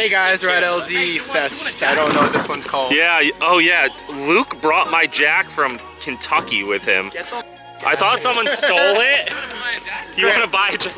Hey guys, we're at LZ Fest. I don't know what this one's called. Yeah, oh yeah. Luke brought my jack from Kentucky with him. I thought someone stole it. You want to buy a jack?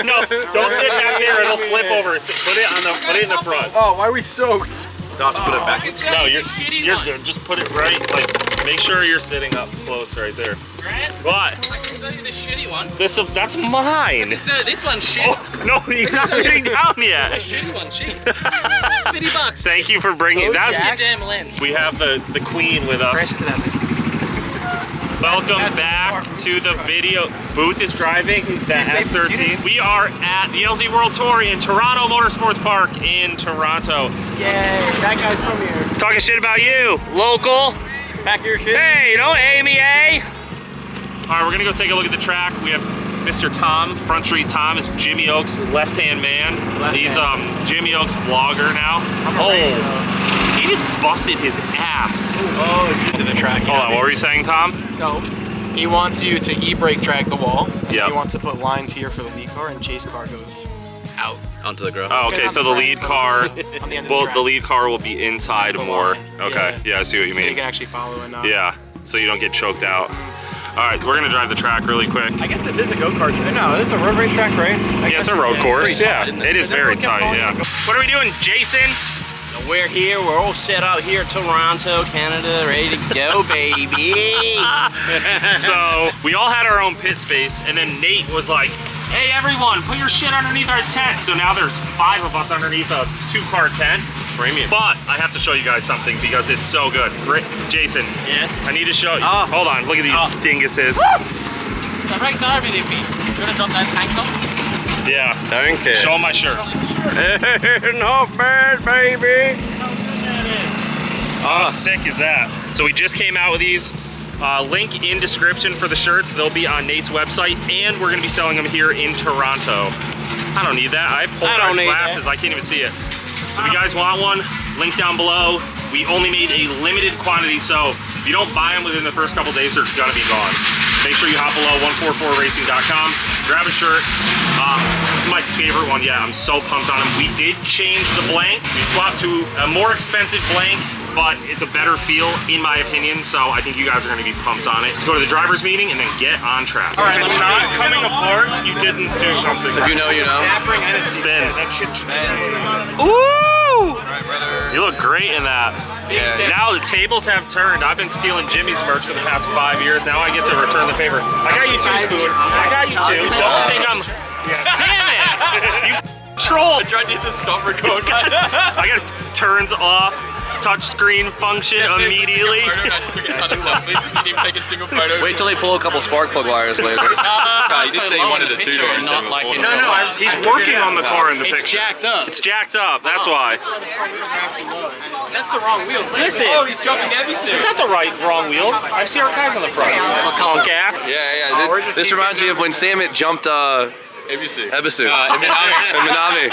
No, don't sit back there. It'll flip over. Put it in the front. Oh, why are we soaked? Do I have to put it back in? No, you're good. Just put it right, like, make sure you're sitting up close right there. Grant? What? So the shitty one. That's mine. So this one's shit. Oh, no, he's not sitting down yet. The shitty one, shit. $50. Thank you for bringing that. That's your damn lens. We have the queen with us. Welcome back to the video. Booth is driving that S13. We are at the LZ World Tour in Toronto Motorsports Park in Toronto. Yay, that guy's from here. Talking shit about you, local. Back your shit. Hey, don't A me, eh? All right, we're gonna go take a look at the track. We have Mr. Tom, Front Street Tom is Jimmy Oaks' left-hand man. He's Jimmy Oaks' vlogger now. Oh, he just busted his ass. Oh, into the track. Hold on, what were you saying, Tom? So, he wants you to e-brake drag the wall. Yeah. He wants to put lines here for the lead car, and chase car goes out. Onto the ground. Oh, okay, so the lead car, on the end of well, the the lead car will be inside The more. line. Okay, yeah, I see what you So you mean. can actually follow and Yeah, so you don't get choked out. All right, we're gonna drive the track really quick. I guess this is a go-kart track. No, this is a road race track, right? Yeah, it's a road course. Yeah, it is very tight, yeah. What are we doing, Jason? We're here, we're all set up here at Toronto, Canada, ready to go, baby. So we all had our own pit space, and then Nate was like, hey everyone, put your shit underneath our tent. So now there's 5 of us underneath a 2-car tent. Premium. But I have to show you guys something because it's so good. Jason, Yes? I need to show you. Hold on, look at these dinguses. The brakes are really feet. You wanna drop that tank off? Yeah, Thank you. show 'em my shirt. Not bad, baby. How sick is that? So we just came out with these. Link in description for the shirts. They'll be on Nate's website, and we're gonna be selling them here in Toronto. I don't need that. I have polarized glasses. I can't even see it. So if you guys want one, link down below. We only made a limited quantity, so if you don't buy them within the first couple days, they're gonna be gone. Make sure you hop below 144racing.com, grab a shirt. This is my favorite one yet. I'm so pumped on them. We did change the blank. We swapped to a more expensive blank, but it's a better feel in my opinion, so I think you guys are gonna be pumped on it. Let's go to the driver's meeting and then get on track. All right, it's not coming apart. You didn't do something. If you know, you know. Spin. Ooh! You look great in that. Yeah. Now the tables have turned. I've been stealing Jimmy's merch for the past 5 years. Now I get to return the favor. I got you too, Spoon. I got you too. Don't think I'm... Damn it! You troll! I tried to hit the stop record. I got turns off. Touchscreen function immediately. I just took a ton of selfies. Didn't even take a single photo. Wait till they pull a couple spark plug wires later. You did say you wanted a 2-door. Not like in No, He's working on the car in the It's picture. jacked up. It's jacked up, that's why. That's the wrong wheels. Listen, Oh, he's jumping every it's not the wrong wheels. I see our guys on the front. Punk ass. Yeah. This reminds me of when Samet jumped Ebisu. Eminavi.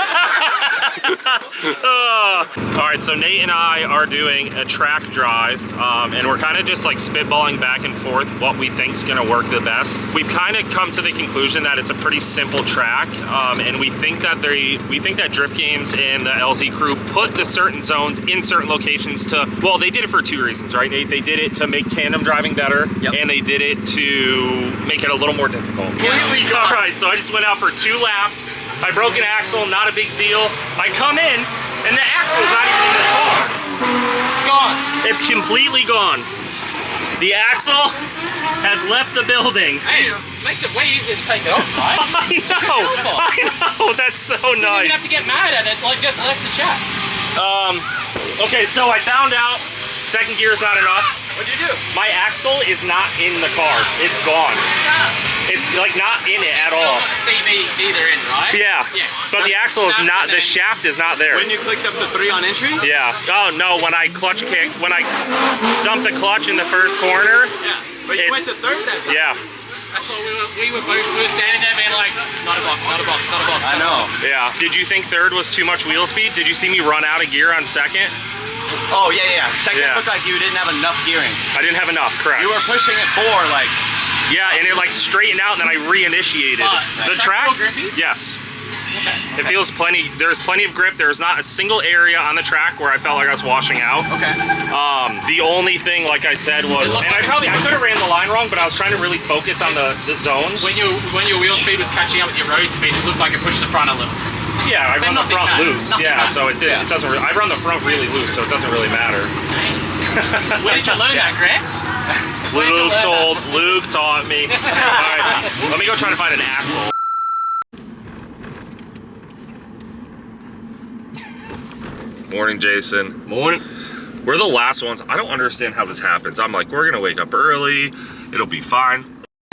All right, so Nate and I are doing a track drive, and we're kind of just like spitballing back and forth what we think's gonna work the best. We've kind of come to the conclusion that it's a pretty simple track, and we think that Drift Games and the LZ crew put the certain zones in certain locations to, well, they did it for 2 reasons, right, Nate? They did it to make tandem driving better, and they did it to make it a little more difficult. All right, so I just went out for 2 laps. I broke an axle, not a big deal. I come in, and the axle's not even in the car. Gone. It's completely gone. The axle has left the building. Hey, makes it way easier to take it off, right? I know, that's so You didn't even have nice. to get mad at it, like just left the chat. Okay, so I found out second gear is not enough. What'd you do? My axle is not in the car. It's gone. It's like not in it at all. Not the CV either in, right? Yeah, but the axle is not, the shaft is not there. When you clicked up the 3 on entry? Yeah. Oh no, when I clutch kick, when I dump the clutch in the first corner. Yeah. But you went to third that time. Yeah. That's what we were standing there being like, not a box, not a box, not a box. I know. Yeah. Did you think third was too much wheel speed? Did you see me run out of gear on second? Oh, yeah. Second Yeah. looked like you didn't have enough gearing. I didn't have enough, correct. You were pushing it 4, like... Yeah, and it like straightened out and then I reinitiated. The track? Still grippy? Yes. It feels plenty, there's plenty of grip. There's not a single area on the track where I felt like I was washing out. Okay. The only thing, like I said, was, and I could have ran the line wrong, but I was trying to really focus on the zones. When your wheel speed was catching up with your road speed, it looked like it pushed the front a little. Yeah, I run the front loose. Yeah, so it doesn't really, I run the front really loose, so it doesn't really matter. Where did you learn that, Greg? Luke taught me. All right, let me go try to find an axle. Morning, Jason. Morning. We're the last ones. I don't understand how this happens. I'm like, we're gonna wake up early. It'll be fine.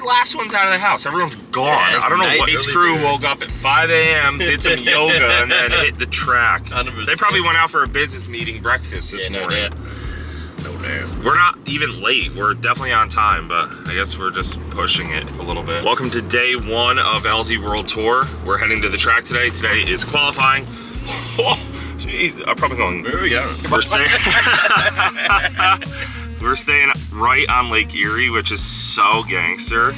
Last one's out of the house. Everyone's gone. Yeah, I don't know what Nate's crew woke up at 5 a.m., did some yoga, and then hit the track. 100%. They probably went out for a business meeting breakfast this morning. No doubt. We're not even late. We're definitely on time, but I guess we're just pushing it a little bit. Welcome to day 1 of LZ World Tour. We're heading to the track today. Today is qualifying. Oh, jeez, I'm probably going, where are we going? We're staying right on Lake Erie, which is so gangster.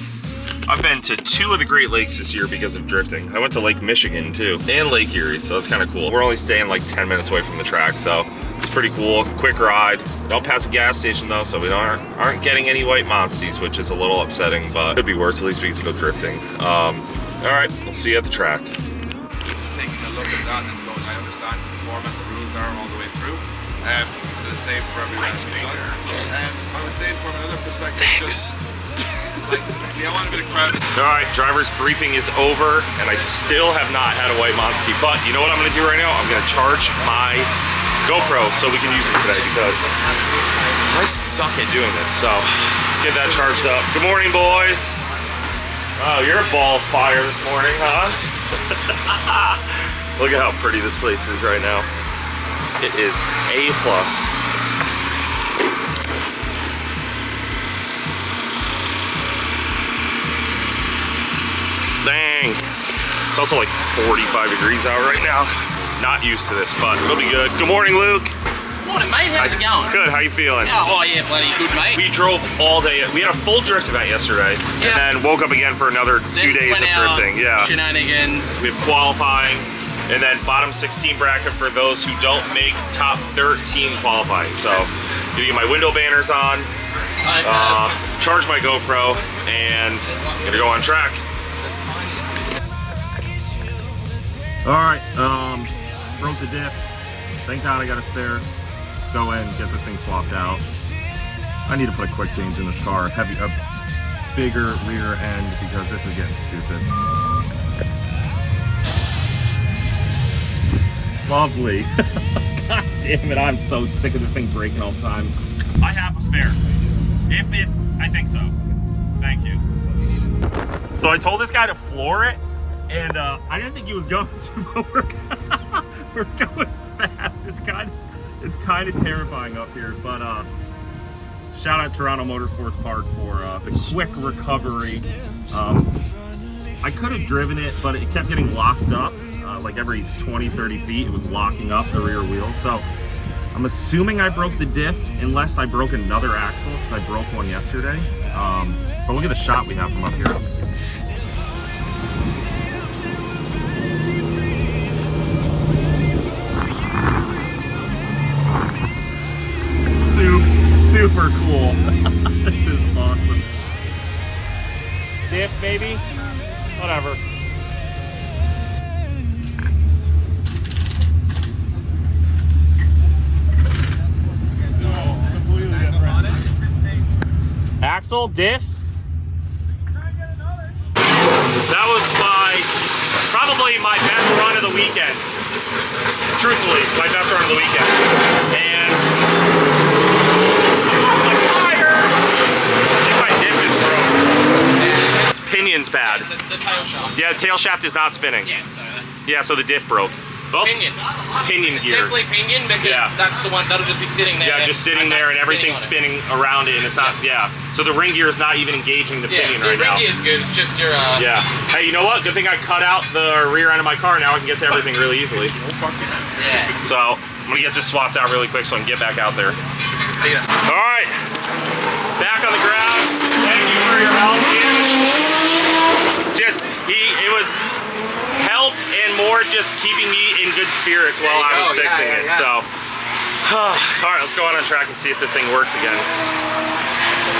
I've been to 2 of the Great Lakes this year because of drifting. I went to Lake Michigan too, and Lake Erie, so it's kind of cool. We're only staying like 10 minutes away from the track, so it's pretty cool. Quick ride. Don't pass a gas station though, so we aren't getting any white Monsties, which is a little upsetting, but could be worse. At least we get to go drifting. All right, we'll see you at the track. Just taking a look at that and going, I understand the format, the rules are all the way through. The same for everyone. I was saying from another perspective, just like, I want a bit of crowd. All right, driver's briefing is over, and I still have not had a white Monstie, but you know what I'm gonna do right now? I'm gonna charge my GoPro so we can use it today, because I suck at doing this, so let's get that charged up. Good morning, boys. Oh, you're a ball of fire this morning, huh? Look at how pretty this place is right now. It is A+. Dang. It's also like 45 degrees out right now. Not used to this, but it'll be good. Good morning, Luke. Morning, mate. How's it going? Good, how you feeling? Oh, yeah, bloody good, mate. We drove all day. We had a full drift event yesterday, and then woke up again for another 2 days of drifting. Yeah. Shenanigans. We have qualifying, and then bottom 16 bracket for those who don't make top 13 qualifying. So, gonna get my window banners on, charge my GoPro, and gonna go on track. All right, broke the diff. Thank God I got a spare. Let's go in, get this thing swapped out. I need to put a quick change in this car, a bigger rear end, because this is getting stupid. Lovely. God damn it, I'm so sick of this thing breaking all the time. I have a spare. I think so. Thank you. So I told this guy to floor it, and I didn't think he was going to, but we're going fast. It's kind of terrifying up here, but shout out Toronto Motorsports Park for the quick recovery. I could have driven it, but it kept getting locked up. Like every 20-30 feet, it was locking up the rear wheel. So I'm assuming I broke the diff, unless I broke another axle, because I broke one yesterday. But look at the shot we have from up here. Super cool. This is awesome. Diff, baby. Whatever. Completely different. Axle, diff. That was probably my best run of the weekend. Truthfully, my best run of the weekend. And pinion's bad. The tail shaft. Yeah, the tail shaft is not spinning. Yeah, so that's... Yeah, so the diff broke. Oh, pinion gear. Definitely pinion, because that's the one that'll just be sitting there. Yeah, just sitting there and everything's spinning around it, and it's not, so the ring gear is not even engaging the pinion right now. The ring gear is good, it's just your... Yeah. Hey, you know what? Good thing I cut out the rear end of my car, now I can get to everything really easily. Yeah. So, I'm gonna get this swapped out really quick so I can get back out there. All right, back on the ground. Thank you for your help. It was help and and more just keeping me in good spirits while I was fixing it. So, all right, let's go out on track and see if this thing works again.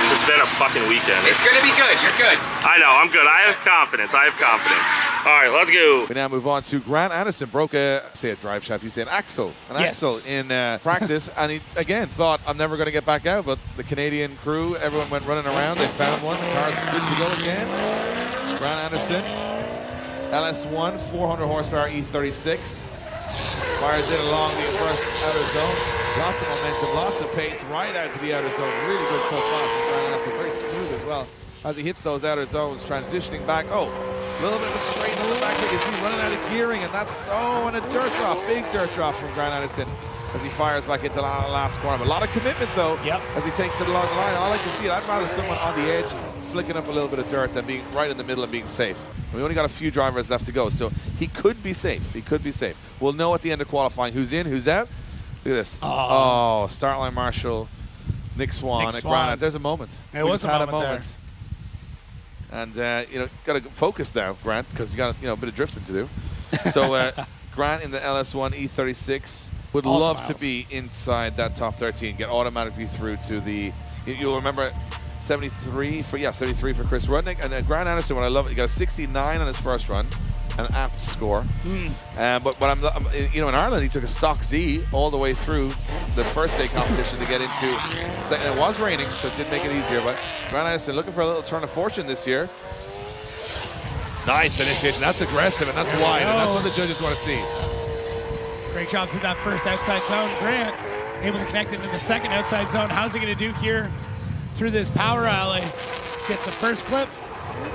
This has been a fucking weekend. It's gonna be good. You're good. I know, I'm good. I have confidence. I have confidence. All right, let's go. We now move on to Grant Anderson. Broke a drive shaft. You say an axle in practice, and he again thought, I'm never going to get back out. But the Canadian crew, everyone went running around. They found one. The car's good to go again. Grant Anderson, LS1, 400 horsepower E36. Fires in along the first outer zone. Lots of momentum, lots of pace, right out to the outer zone. Really good so far from Grant Anderson. Very smooth as well as he hits those outer zones, transitioning back. Oh, a little bit of a straight on the back. You can see running out of gearing, and that's, and a dirt drop, big dirt drop from Grant Anderson as he fires back into the last corner. A lot of commitment, though, as he takes it along the line. I like to see it. I'd rather someone on the edge flicking up a little bit of dirt than being right in the middle and being safe. We only got a few drivers left to go, so he could be safe. He could be safe. We'll know at the end of qualifying who's in, who's out. Look at this. Oh, start line marshal, Nick Swan at Grant. There's a moment. It was a moment there. And, got to focus now, Grant, because you got, a bit of drifting to do. So, Grant in the LS1 E36 would love to be inside that top 13, get automatically through to the, you'll remember 73 for Chris Rudnick. And Grant Anderson, what I love, he got a 69 on his first run, an apt score. But I'm, in Ireland, he took a stock Z all the way through the first day competition to get into second. It was raining, so it did make it easier. But Grant Anderson looking for a little turn of fortune this year. Nice initiation. That's aggressive, and that's wide, and that's what the judges want to see. Great job through that first outside zone. Grant able to connect into the second outside zone. How's he going to do here through this power alley? Gets the first clip,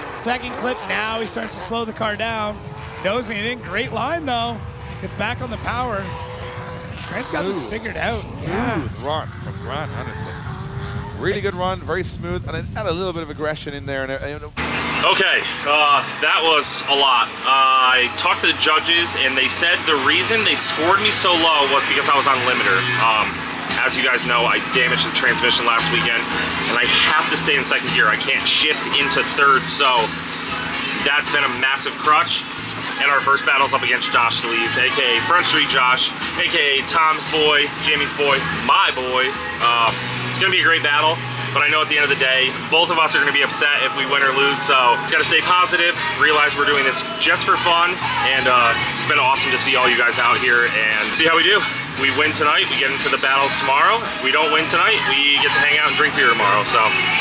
second clip. Now he starts to slow the car down. Nosing it in. Great line, though. Gets back on the power. Grant's got this figured out. Smooth run from Grant Anderson. Really good run, very smooth, and it had a little bit of aggression in there. Okay, that was a lot. I talked to the judges, and they said the reason they scored me so low was because I was on limiter. As you guys know, I damaged the transmission last weekend, and I have to stay in second gear. I can't shift into third, so that's been a massive crutch. And our first battle's up against Josh Delis, aka Front Street Josh, aka Tom's boy, Jimmy's boy, my boy. It's gonna be a great battle, but I know at the end of the day, both of us are gonna be upset if we win or lose, so it's gotta stay positive, realize we're doing this just for fun, and it's been awesome to see all you guys out here and see how we do. If we win tonight, we get into the battles tomorrow. If we don't win tonight, we get to hang out and drink beer tomorrow, so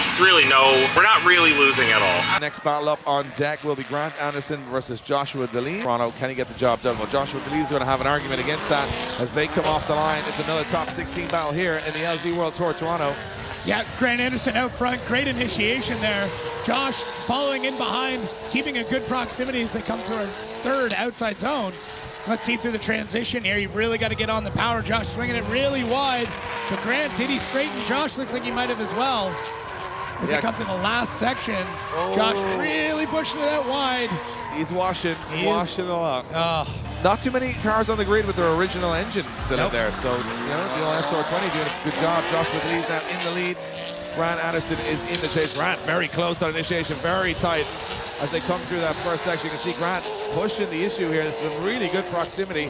it's really we're not really losing at all. Next battle up on deck will be Grant Anderson versus Joshua Delis. Toronto, can he get the job done? Well, Joshua Delis is going to have an argument against that as they come off the line. It's another top 16 battle here in the LZ World Tour Toronto. Yeah, Grant Anderson out front, great initiation there. Josh following in behind, keeping a good proximity as they come through a third outside zone. Let's see through the transition here. You really got to get on the power. Josh swinging it really wide. So Grant, did he straighten? Josh looks like he might have as well. As they come to the last section, Josh really pushing it out wide. He's washing it all up. Oh. Not too many cars on the grid with their original engine still in there. So, the old SR20 doing a good job. Joshua Delis now in the lead. Grant Anderson is in the chase. Grant very close on initiation, very tight. As they come through that first section, you can see Grant pushing the issue here. This is some really good proximity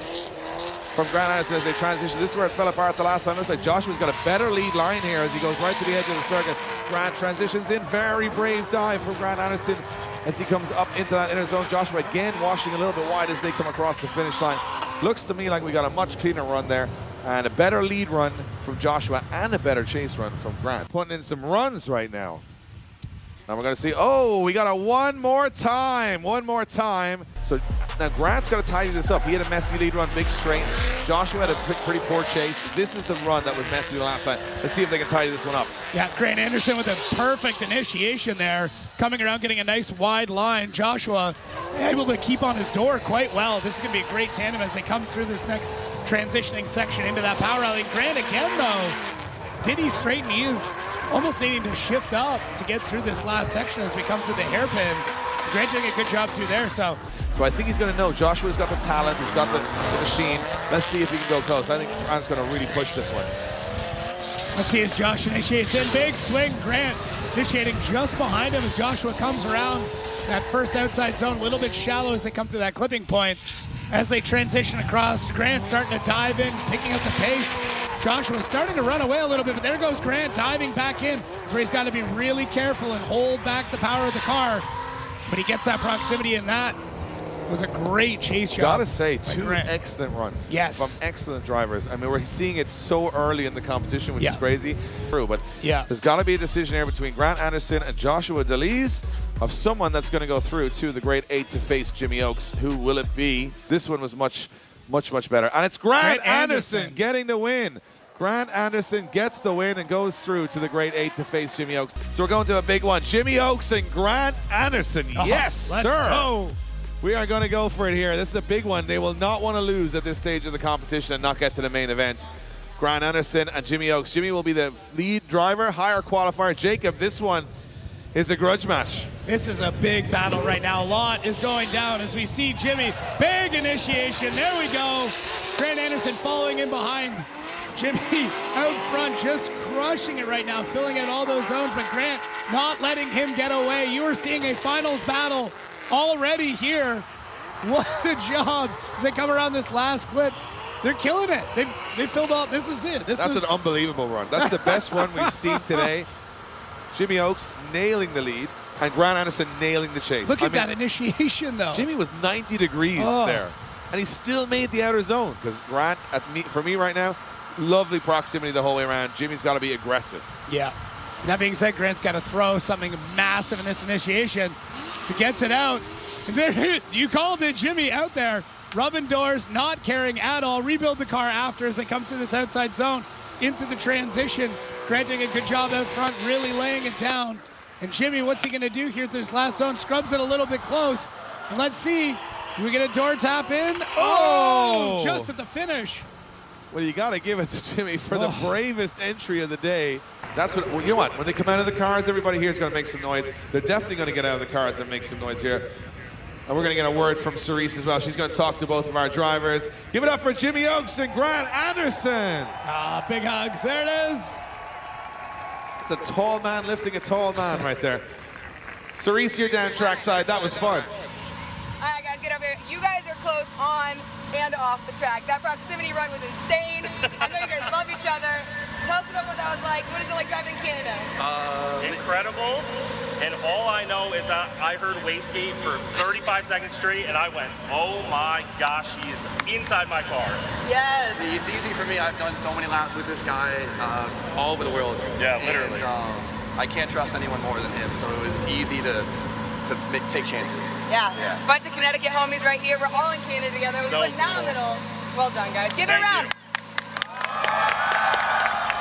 from Grant Anderson as they transition. This is where it fell apart the last time. Looks like Joshua's got a better lead line here as he goes right to the edge of the circuit. Grant transitions in. Very brave dive from Grant Anderson as he comes up into that inner zone. Joshua again washing a little bit wide as they come across the finish line. Looks to me like we got a much cleaner run there, and a better lead run from Joshua and a better chase run from Grant. Putting in some runs right now. Now we're going to see, we got a one more time. So now Grant's got to tidy this up. He had a messy lead run, big straight. Joshua had a pretty poor chase. This is the run that was messy the last time. Let's see if they can tidy this one up. Yeah, Grant Anderson with a perfect initiation there. Coming around, getting a nice wide line. Joshua able to keep on his door quite well. This is going to be a great tandem as they come through this next transitioning section into that power rally. Grant again, though, did he straighten? He is almost needing to shift up to get through this last section as we come through the hairpin. Grant doing a good job through there, so I think he's going to know. Joshua's got the talent. He's got the machine. Let's see if he can go close. I think Grant's going to really push this one. Let's see as Josh initiates in. Big swing. Grant initiating just behind him as Joshua comes around that first outside zone. A little bit shallow as they come through that clipping point. as they transition across. Grant starting to dive in, picking up the pace. Joshua starting to run away a little bit, but there goes Grant diving back in. That's where he's got to be really careful and hold back the power of the car. But he gets that proximity, and that was a great chase job. Gotta say, two excellent runs from excellent drivers. I mean, we're seeing it so early in the competition, which is crazy. But there's got to be a decision here between Grant Anderson and Joshua DeLees of someone that's going to go through to the Grade 8 to face Jimmy Oakes. Who will it be? This one was much better. And it's Grant Anderson getting the win. Grant Anderson gets the win and goes through to the Grade 8 to face Jimmy Oakes. So we're going to a big one. Jimmy Oakes and Grant Anderson. Yes, let's sir. Go. We are going to go for it here. This is a big one. They will not want to lose at this stage of the competition and not get to the main event. Grant Anderson and Jimmy Oakes. Jimmy will be the lead driver, higher qualifier. Jacob, this one is a grudge match. This is a big battle right now. A lot is going down as we see Jimmy. Big initiation. There we go. Grant Anderson following in behind. Jimmy out front, just crushing it right now, filling out all those zones, but Grant not letting him get away. You are seeing a finals battle already here. What a job as they come around this last clip. They're killing it. They filled all. This is it. That's an unbelievable run. That's the best one we've seen today. Jimmy Oakes nailing the lead and Grant Anderson nailing the chase. Look at that initiation, though. Jimmy was 90 degrees there, and he still made the outer zone because Grant, for me right now, lovely proximity the whole way around. Jimmy's got to be aggressive. Yeah. That being said, Grant's got to throw something massive in this initiation. So gets it out. And there, you called it, Jimmy out there. Rubbing doors, not caring at all. Rebuild the car after as they come through this outside zone into the transition. Grant doing a good job out front, really laying it down. And Jimmy, what's he going to do here at this last zone? Scrubs it a little bit close. And let's see. Do we get a door tap in? Oh! Just at the finish. Well, you got to give it to Jimmy for the bravest entry of the day. That's what, well, you know what? When they come out of the cars, everybody here is going to make some noise. They're definitely going to get out of the cars and make some noise here. And we're going to get a word from Cerise as well. She's going to talk to both of our drivers. Give it up for Jimmy Oakes and Grant Anderson. Big hugs. There it is. It's a tall man lifting a tall man right there. Cerise, you're down trackside. That was fun. All right, guys, get over here. You guys are close on and off the track. That proximity run was insane. I know you guys love each other. Tell us about what that was like. What is it like driving in Canada? Incredible. And all I know is that I heard wastegate for 35 seconds straight, and I went, oh my gosh, he is inside my car. Yes. See, it's easy for me. I've done so many laps with this guy all over the world. Yeah, literally. And, I can't trust anyone more than him, so it was easy to take chances. Yeah. Bunch of Connecticut homies right here. We're all in Canada together. It was phenomenal. Well done, guys. Give it a round.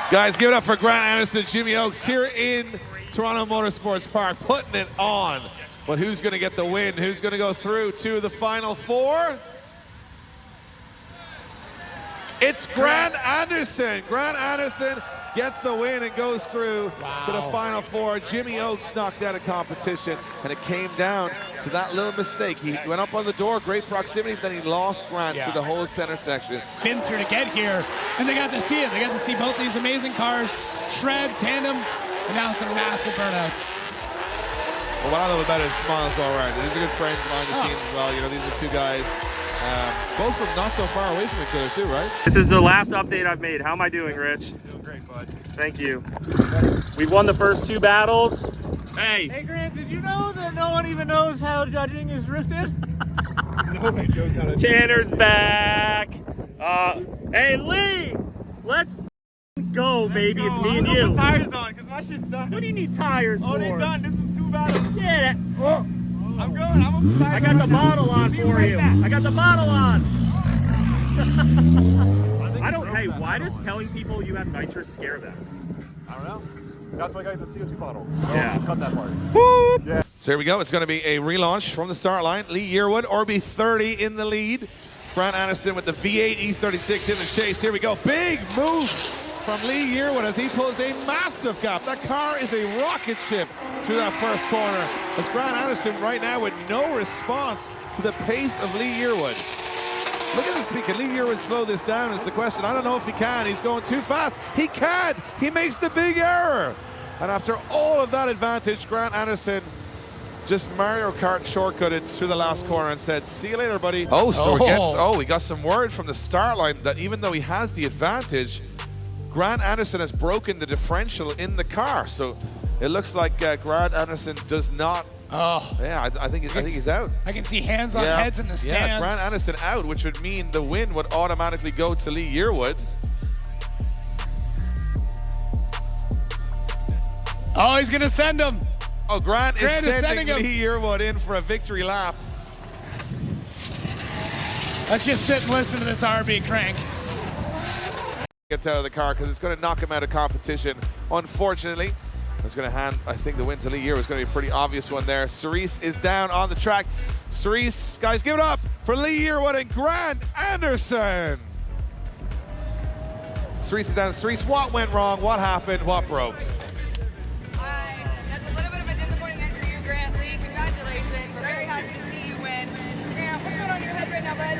Guys, give it up for Grant Anderson, Jimmy Oakes here in Toronto Motorsports Park, putting it on. But who's going to get the win? Who's going to go through to the Final Four? It's Grant Anderson. Grant Anderson gets the win and goes through to the Final Four. Jimmy Oakes knocked out of competition, and it came down to that little mistake. He went up on the door, great proximity, but then he lost Grant through the whole center section. Been through to get here, and they got to see it. They got to see both these amazing cars shred, tandem, and now some massive burnouts. Well, what I love about it is Smiles all right. These are good friends behind the scenes as well. You know, these are two guys, both from not so far away from each other too, right? This is the last update I've made. How am I doing, Rich? Doing great, bud. Thank you. We've won the first two battles. Hey. Hey, Grant, did you know that no one even knows how judging is drifted? Nobody knows how to do it. Tanner's back. Hey, Lee, let's go, baby. It's me and you. Put tires on, because my shit's done. What do you need tires for? Oh, they're done. This is 2 battles. Yeah. I'm going. I'm gonna put tires I got the bottle on for you. I got the bottle on. I don't. Hey, why does telling people you have nitrous scare them? I don't know. That's why I got the CO2 bottle. Yeah. Cut that part. Whoop. Yeah. So here we go. It's going to be a relaunch from the start line. Lee Yearwood, RB30 in the lead. Grant Anderson with the V8 E36 in the chase. Here we go. Big moves from Lee Yearwood as he pulls a massive gap. That car is a rocket ship through that first corner. As Grant Anderson right now with no response to the pace of Lee Yearwood. Look at this. Can Lee Yearwood slow this down is the question. I don't know if he can. He's going too fast. He can't. He makes the big error. And after all of that advantage, Grant Anderson just Mario Kart shortcutted through the last corner and said, see you later, buddy. Oh, so we're getting, we got some word from the start line that even though he has the advantage, Grant Anderson has broken the differential in the car. So it looks like Grant Anderson does not. Oh. Yeah, I think he's out. I can see hands on heads in the stands. Yeah, Grant Anderson out, which would mean the win would automatically go to Lee Yearwood. Oh, he's going to send him. Oh, Grant is sending Lee Yearwood in for a victory lap. Let's just sit and listen to this RB crank. Gets out of the car because it's going to knock him out of competition. Unfortunately, it's going to hand, I think, the win to Lee Yearwood. It's going to be a pretty obvious one there. Cerise is down on the track. Cerise, guys, give it up for Lee Yearwood and Grant Anderson. Cerise is down. Cerise, what went wrong? What happened? What broke? That's a little bit of a disappointing end for you, Grant. Lee, congratulations. We're very happy to see you win. Grant, what's going on in your head right now, bud?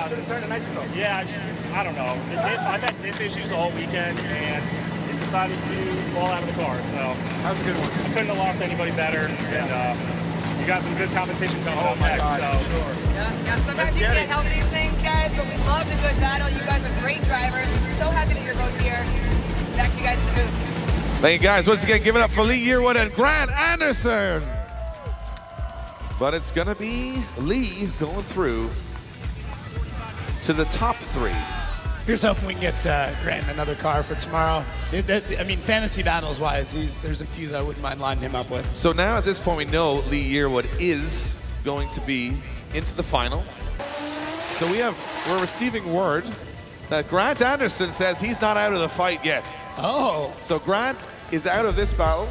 Should have turned the nitro. Yeah, I don't know. I've had diff issues all weekend, and it decided to fall out of the car. So that was a good one. I couldn't have lost anybody better, and you got some good competition coming up next. So. Yeah, sometimes you can't help these things, guys, but we loved a good battle. You guys are great drivers. So happy that you're both here. Back to you guys in the booth. Thank you, guys. Once again, give it up for Lee Yearwood and Grant Anderson. But it's going to be Lee going through to the top 3. Here's hoping we can get Grant another car for tomorrow. I mean, fantasy battles wise, there's a few that I wouldn't mind lining him up with. So now at this point, we know Lee Yearwood is going to be into the final. So we're receiving word that Grant Anderson says he's not out of the fight yet. Oh. So Grant is out of this battle,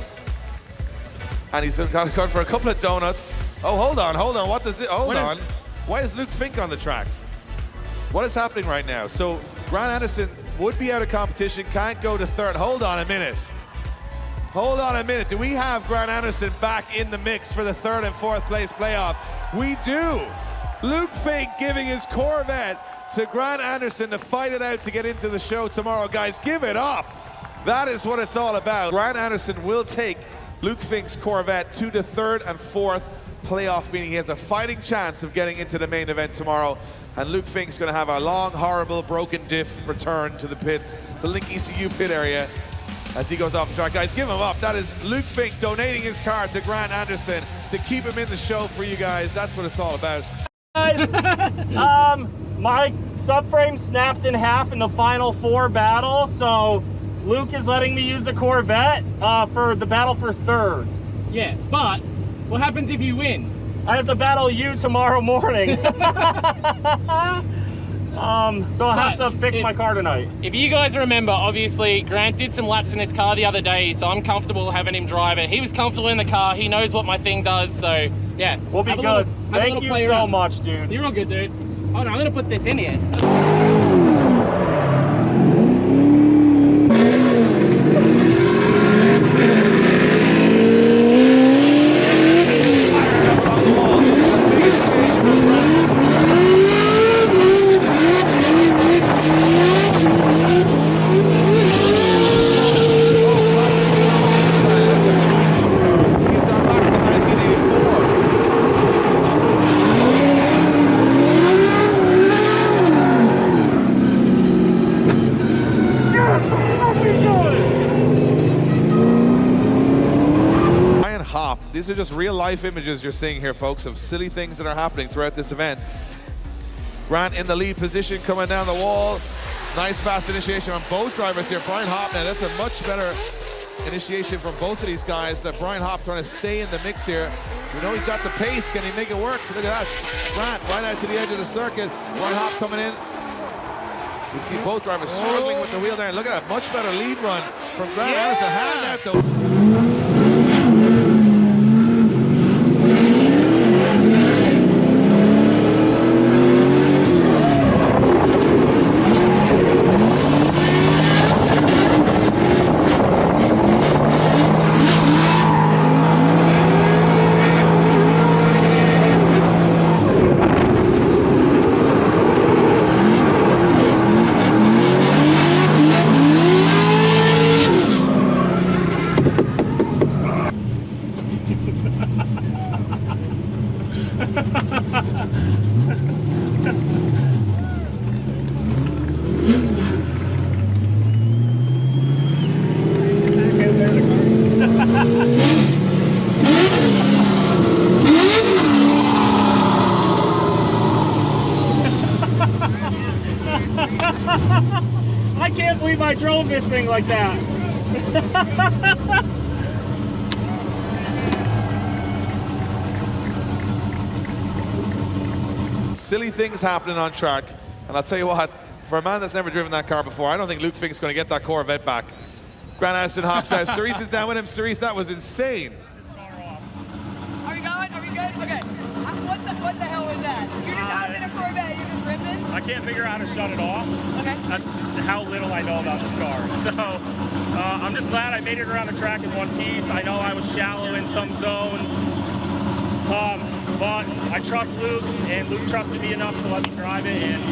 and he's got to go for a couple of donuts. Oh, hold on. What does it? Hold on. Why is Luke Fink on the track? What is happening right now? So Grant Anderson would be out of competition, can't go to third. Hold on a minute. Do we have Grant Anderson back in the mix for the 3rd and 4th place playoff? We do. Luke Fink giving his Corvette to Grant Anderson to fight it out to get into the show tomorrow. Guys, give it up. That is what it's all about. Grant Anderson will take Luke Fink's Corvette to the 3rd and 4th playoff, meaning he has a fighting chance of getting into the main event tomorrow. And Luke Fink's going to have a long, horrible, broken diff return to the pits, the Link ECU pit area, as he goes off the track. Guys, give him up. That is Luke Fink donating his car to Grant Anderson to keep him in the show for you guys. That's what it's all about. Guys, my subframe snapped in half in the final 4 battle, so Luke is letting me use the Corvette for the battle for 3rd. Yeah, but what happens if you win? I have to battle you tomorrow morning. So I have to fix my car tonight. If you guys remember, obviously, Grant did some laps in this car the other day, so I'm comfortable having him drive it. He was comfortable in the car. He knows what my thing does, so yeah. We'll be good. Thank you so much, dude. You're all good, dude. Hold on, I'm going to put this in here. These are just real life images you're seeing here, folks, of silly things that are happening throughout this event. Grant in the lead position coming down the wall. Nice fast initiation on both drivers here. Brian Hopp now, that's a much better initiation from both of these guys. Brian Hopp trying to stay in the mix here. We know he's got the pace. Can he make it work? Look at that. Grant right out to the edge of the circuit. Brian Hopp coming in. You see both drivers struggling with the wheel there. And look at that, much better lead run from Grant Anderson. Handing out the I can't believe I drove this thing like that. Silly things happening on track, and I'll tell you what, for a man that's never driven that car before, I don't think Luke Fink's going to get that Corvette back. Grant Anderson hops out. Cerise is down with him. Cerise, that was insane. Are we going? Are we good? Okay. What the hell was that? You just hopped in a Corvette, you just ripping? I can't figure out how to shut it off. Okay. That's how little I know about this car. So I'm just glad I made it around the track in one piece. I know I was shallow in some zones. But I trust Luke, and Luke trusted me enough to let me drive it, and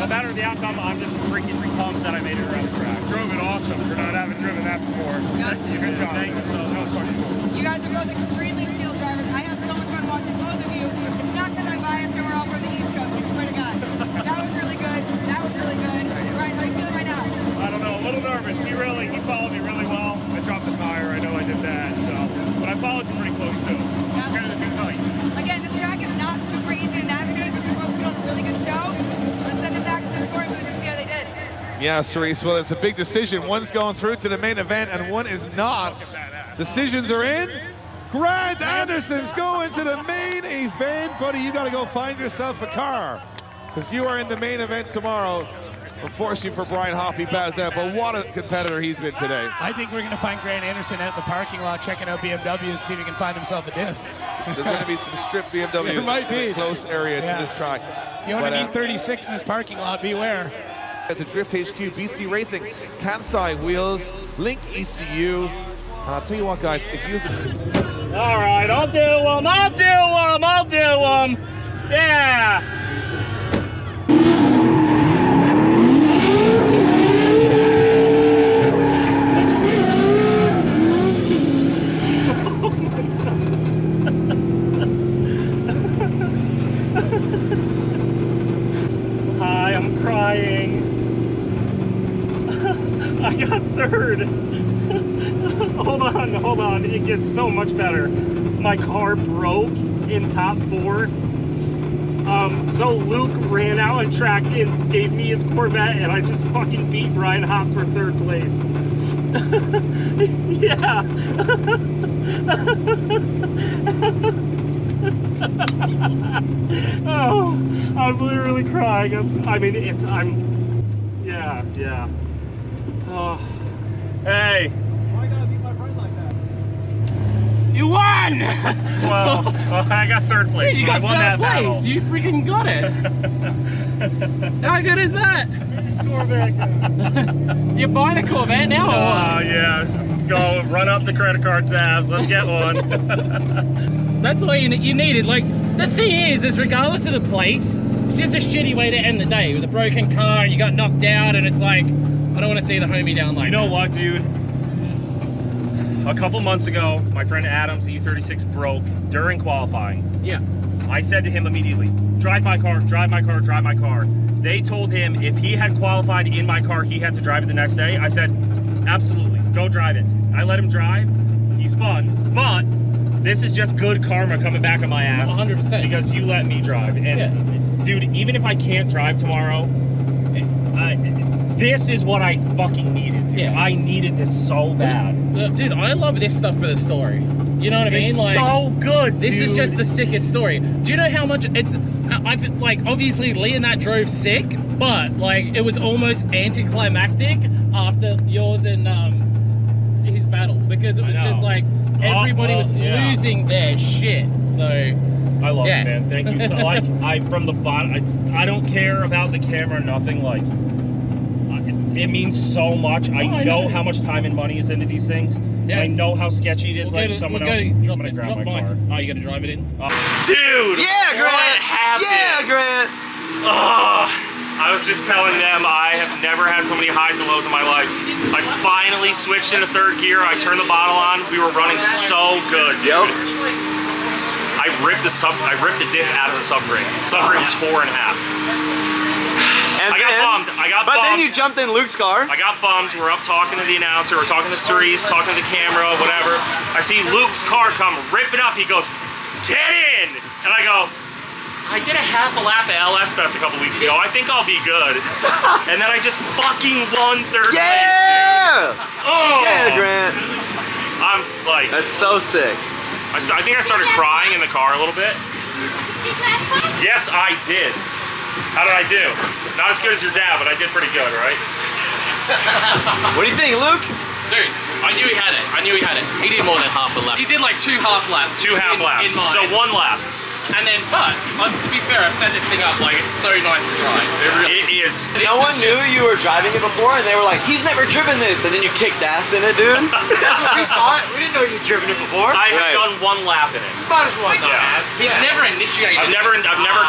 no matter the outcome, I'm just freaking pumped that I made it around the track. Drove it awesome for not having driven that before. Good job. Thank you. So that was fucking cool. You guys are both extremely skilled drivers. I had so much fun watching both of you. It's not because I'm biased and we're all from the East Coast, I swear to God. That was really good. That was really good. Ryan, how are you feeling right now? I don't know, a little nervous. He followed me really well. I dropped the tire, I know I did that, so. But I followed you pretty close too. Yeah. Kind of a good fight. Again, this track is not super easy to navigate, but you're both doing a really good show. Let's send it back to the scoring booth and see how they did. Yeah, Cerise, well, it's a big decision. One's going through to the main event, and one is not. Decisions are in. Grant Anderson's going to the main event. Buddy, you got to go find yourself a car, because you are in the main event tomorrow. Unfortunately for Brian Hoppy, bows out, but what a competitor he's been today. I think we're going to find Grant Anderson out in the parking lot checking out BMWs, see if he can find himself a diff. There's going to be some stripped BMWs in a close area to this track. If you own an E36 in this parking lot, beware. To Drift HQ, BC Racing, Kansai Wheels, Link ECU. And I'll tell you what, guys, if you... All right, I'll do them. Yeah. Hi, I'm crying. I got third. Hold on. It gets so much better. My car broke in top 4. So Luke ran out and tracked and gave me his Corvette, and I just fucking beat Brian Hopp for 3rd place. Yeah. Oh, I'm literally crying. Yeah. Oh. Hey. Why you gotta beat my friend like that? You won! Well, I got 3rd place. Dude, you got 3rd place. You freaking got it. How good is that? Corvette. You're buying a Corvette now, or what? Oh, yeah. Go run up the credit card tabs. Let's get one. That's all you needed. Like, the thing is regardless of the place, it's just a shitty way to end the day. With a broken car, you got knocked out, and it's like, I don't want to see the homie down like that. You know what, dude? A couple months ago, my friend Adam's E36 broke during qualifying. Yeah. I said to him immediately, drive my car. They told him if he had qualified in my car, he had to drive it the next day. I said, absolutely, go drive it. I let him drive. He spun, but this is just good karma coming back on my ass. 100%. Because you let me drive. And dude, even if I can't drive tomorrow, this is what I fucking needed, dude. Yeah. I needed this so bad. Dude, I love this stuff for the story. You know what I mean? It's like, so good, This dude. is just the sickest story. Do you know how much it's... like, obviously, Lee and that drove sick, but, like, it was almost anticlimactic after yours and his battle. Because it was just, like, everybody was losing their shit. So... I love it, man. Thank you. So, like, from the bottom, I don't care about the camera, nothing. Like, it means so much. I know how much time and money is into these things. Yeah. I know how sketchy it is. I'm gonna grab my car. Oh, you gotta drive it in? Dude! Yeah, Grant! What happened? Yeah, Grant! I was just telling them I have never had so many highs and lows in my life. I finally switched into 3rd gear. I turned the bottle on. We were running so good, dude. Yep. I ripped the diff out of the subframe. Subframe tore in half. And I got bummed. But then you jumped in Luke's car. I got bummed. We're up talking to the announcer. We're talking to Cerise, talking to the camera, whatever. I see Luke's car come, rip it up. He goes, get in! And I go, I did a half a lap at LS Fest a couple weeks ago. I think I'll be good. And then I just fucking won third place. Yeah! Oh! Yeah, Grant. I'm like... That's so sick. I think I started crying in the car a little bit. Did you have fun? Yes, I did. How did I do? Not as good as your dad, but I did pretty good, right? What do you think, Luke? Dude, I knew he had it. I knew he had it. He did more than half a lap. He did like 2 half laps. 2 half laps. In mine. So 1 lap. And then, but to be fair, I've set this thing up like it's so nice to drive. It really is. No one knew you were driving it before, and they were like, "He's never driven this," and then you kicked ass in it, dude. That's what we thought. We didn't know you'd driven it before. I have done 1 lap in it. Might as well not have. He's never initiated. I've never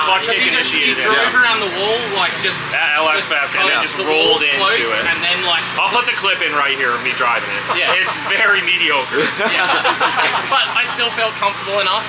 clutch kick initiated. He drove around the wall like just at LS Fest and then just rolled into it. And then like I'll put the clip in right here of me driving it. Yeah, it's very mediocre. Yeah, but I still felt comfortable enough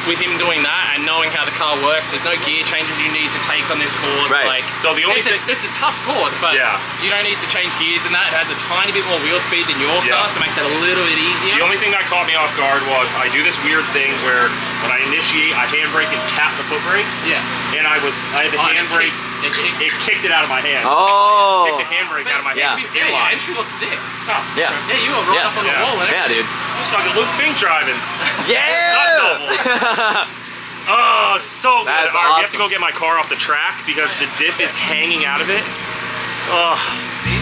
with him doing that and knowing how the car works. There's no gear changes you need to take on this course. Right. Like, so the only it's a tough course, but you don't need to change gears in that. It has a tiny bit more wheel speed than your car, so it makes that a little bit easier. The only thing that caught me off guard was I do this weird thing where when I initiate, I handbrake and tap the foot brake. Yeah. And I had the handbrake. It kicked it out of my hand. Oh. It kicked the handbrake out of my hand. Yeah, your entry looks sick. Oh. Yeah. Yeah, you were right up on the wall. Yeah, dude. It's fucking Luke Fink driving. Yeah. Oh, so good. That's All right, we have awesome. to go get my car off the track because the diff is hanging out of it. Oh. See?